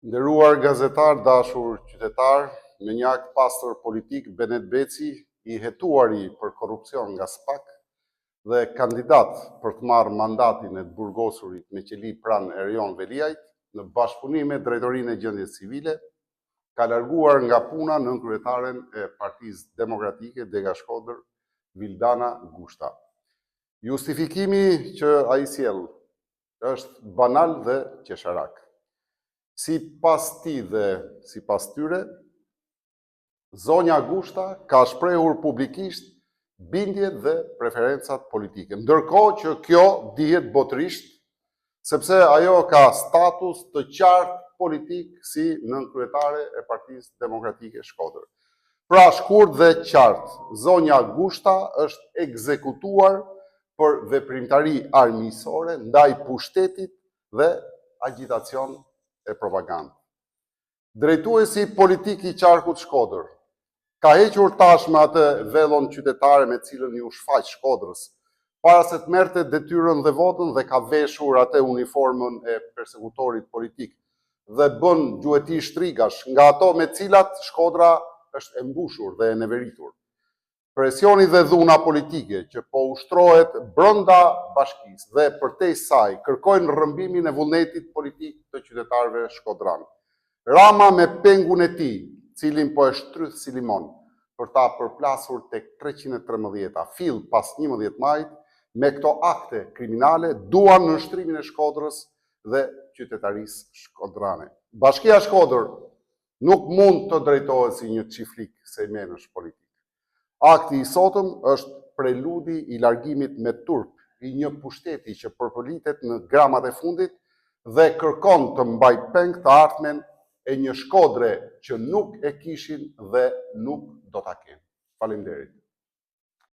Nderuar gazetar, dashur qytetar, me një akt pastër politik, Benet Beci, i hetuari për korrupsion nga SPAK dhe kandidat për të marrë mandatin e të burgosurit me qeli pranë Erion Veliajt, në bashkëpunim me Drejtorinë e Gjendjes Civile, ka larguar nga puna nënkryetaren e Partisë Demokratike Dega Shkodër, Vildana Gushta. Justifikimi që ai sjell është banal dhe qesharak. Si pas ti dhe si pas tyre, zonja Gushta ka shprehur publikisht bindjet dhe preferencat politike. Ndërkohë që kjo dihet botërisht, sepse ajo ka status të qartë politik si nënkryetare e Partisë Demokratike Shkodër. Pra shkurt dhe qartë, zonja Gushta është ekzekutuar për veprimtari armiqësore ndaj pushtetit dhe agitacion e propagandë. Drejtuesi politik i qarkut Shkodër ka hequr tashmë atë vellon qytetare me cilën ju shfaq Shkodrës, para se të merrte detyrën dhe votën, dhe ka veshur atë uniformën e persekutorit politik dhe bën gjueti shtrigash nga ato me cilat Shkodra është e mbushur dhe e neveritur. Presioni dhe dhuna politike që po ushtrohet brenda bashkisë dhe përtej saj kërkojnë rrëmbimin e vullnetit politik të qytetarëve shkodranë. Rama me pengun e tij, cilin po e shtryth si limon, për ta përplasur tek 313 fill pas 11 majit, me këto akte kriminale duan nënshtrimin e Shkodrës dhe qytetarisë shkodrane. Bashkia Shkodër nuk mund të drejtohet si një çiflik sejmenësh politik. Akti i sotëm është preludi i largimit me turp i një pushteti që përpolitet në gramat e fundit dhe kërkon të mbaj peng të ardhmen e një Shkodre që nuk e kishin dhe nuk do ta kenë. Faleminderit.